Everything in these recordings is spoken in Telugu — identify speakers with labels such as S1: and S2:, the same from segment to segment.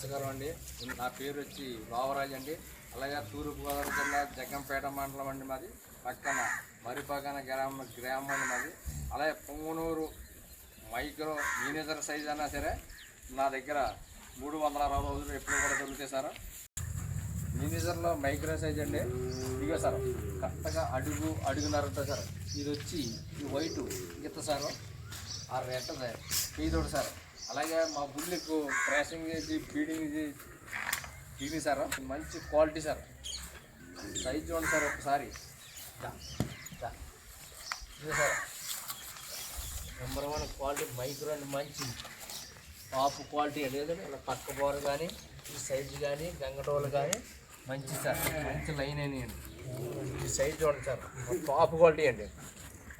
S1: నమస్కారం అండి. నా పేరు వచ్చి రావరాజ్ అండి. అలాగే తూర్పుగోదావరి జిల్లా జగ్గంపేట మండలం అండి మాది. పక్కన మరిపాకన గ్రామం అండి మాది. అలాగే పొంగునూరు మైక్రో మినియేచర్ సైజ్ అన్నా సరే నా దగ్గర 360 రోజులు ఎప్పుడు కూడా దొరుకుతాయి సార్. మినియేచర్లో మైక్రో సైజ్ అండి. ఇదిగో సార్ కరెక్ట్గా అడుగున్నర ఉంటుంది సార్. ఇది వచ్చి ఈ వైటు గీత సార్, ఆ రెడ్ ఇది సార్. అలాగే మా బుల్లికు క్రాసింగ్ చేసి ఫీడింగ్ చేసి సార్ మంచి క్వాలిటీ సార్. సైజ్ చూడండి సార్ ఒకసారి. ఇది సార్ నెంబర్ 1 క్వాలిటీ మైక్రో అండి. మంచి టాప్ క్వాలిటీ లేదండి. ఇలా పక్క బోర కానీ ఈ సైజు కానీ గంగటోలు కానీ మంచి సార్, మంచి లైన్ అని అండి. ఈ సైజ్ చూడండి సార్, టాప్ క్వాలిటీ అండి.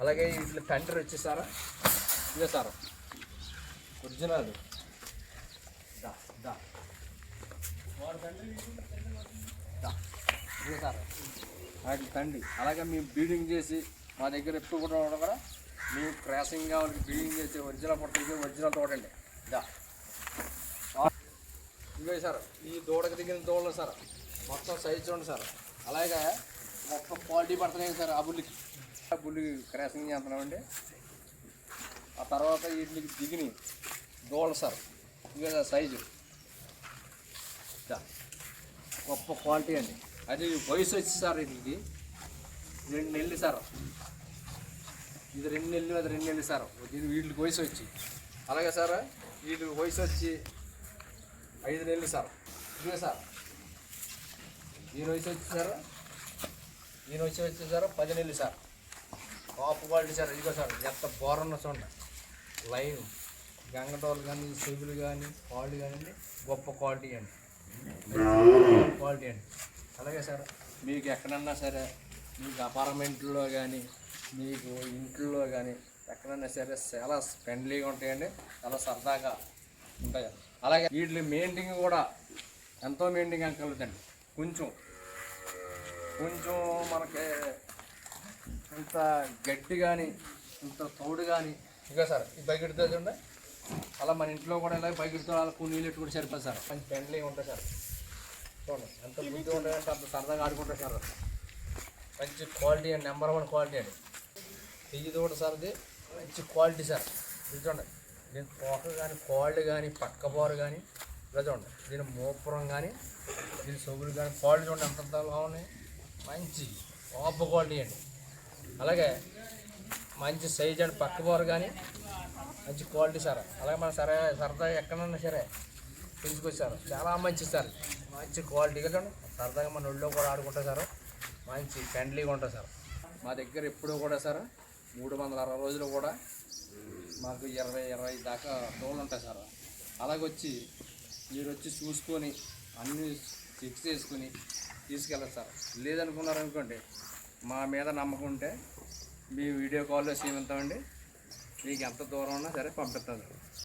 S1: అలాగే ఇట్లా తండ్రి వచ్చేసారా ఇదే సార్ ఒరిజినల్ ఇదే సార్ వాటి తండ్రి. అలాగే మేము బీడింగ్ చేసి మా దగ్గర ఎప్పుడు కూడా మేము క్రాసింగ్ కావాలి బీడింగ్ చేసి ఒరిజినల్ పడుతుంది. ఒరిజినల్ తోటండి ఇవే సార్. ఈ దూడకి దిగిన దూడలు సార్ మొత్తం సైజ్ చూడండి సార్. అలాగే మొత్తం క్వాలిటీ పడుతున్నాయి సార్. ఆ బుల్లి క్రాసింగ్ చేస్తున్నామండి. ఆ తర్వాత వీటికి దిగిన దూడలు సార్ ఇవే సార్ సైజు గొప్ప క్వాలిటీ అండి. అది వయసు వచ్చి సార్ వీటికి 2 నెలలు సార్. ఇది 2 నెలలు, అది 2 నెలలు సార్. వీటికి వయసు వచ్చి అలాగే సార్ వీటికి వయసు వచ్చి 5 నెలలు సార్. ఇదే సార్ ఈయన వయసు వచ్చి సార్, ఈయన వయసు వచ్చి సార్ 10 నెలలు సార్. Top quality sir. ఇదిగో సార్ ఎంత బోరన్న చూడండి. లైన్ గంగటోలు కానీ చెవులు కానీ కాళ్ళు కానీ గొప్ప క్వాలిటీ అండి, క్వాలిటీ అండి. అలాగే సార్ మీకు ఎక్కడన్నా సరే మీకు అపార్ట్మెంట్లో కానీ మీకు ఇంట్లో కానీ ఎక్కడన్నా సరే చాలా ఫ్రెండ్లీగా ఉంటాయండి, చాలా సరదాగా ఉంటాయి. అలాగే వీటి మెయింటైన్ కూడా ఎంతో మెయింటైన్ కలుగుతండి. కొంచెం మనకి ఇంత గడ్డి కానీ ఇంత తౌడు కానీ ఇక సార్ ఈ బకెట్తో చూడండి. అలా మన ఇంట్లో కూడా ఇలా బకెట్తో అలా కొన్ని నీళ్ళు కూడా సరిపోతుంది సార్. మంచి ఫ్రెండ్లీగా ఉంటాయి సార్. చూడండి ఎంత బుద్ధిగా ఉంటాయంటే అంత సరదాగా ఆడుకుంటారు సార్. మంచి క్వాలిటీ అండి, నెంబర్ 1 క్వాలిటీ అండి. ఇది కూడా సార్ ఇది మంచి క్వాలిటీ సార్. ఇది చూడండి దీని తోక కానీ కాళ్ళు కానీ పక్క బోరు కానీ ఇలా చూడండి. దీని మోపురం కానీ దీని సొగులు కానీ క్వాలిటీ చూడండి ఎంత బాగున్నాయి. మంచి టాప్ క్వాలిటీ అండి. అలాగే మంచి సైజ్ అండి. పక్క బోరు కానీ మంచి క్వాలిటీ సార్. అలాగే మన సరదాగా ఎక్కడన్నా సరే తీసుకొచ్చారు చాలా మంచి సార్. మంచి క్వాలిటీగా చూడండి. సరదాగా మన ఒళ్ళో కూడా ఆడుకుంటారు సార్. మంచి ఫ్రెండ్లీగా ఉంటుంది సార్. మా దగ్గర ఎప్పుడూ కూడా సార్ 360 రోజులు కూడా మాకు 20 దాకా టోన్లు ఉంటాయి సార్. అలాగొచ్చి మీరు వచ్చి చూసుకొని అన్నీ చెక్ చేసుకుని తీసుకెళ్ళాలి సార్. లేదనుకున్నారనుకోండి మా మీద నమ్మకం ఉంటే మీ వీడియో కాల్లో సీమంతామండి. మీకు ఎంత దూరం ఉన్నా సరే పంపిస్తాను.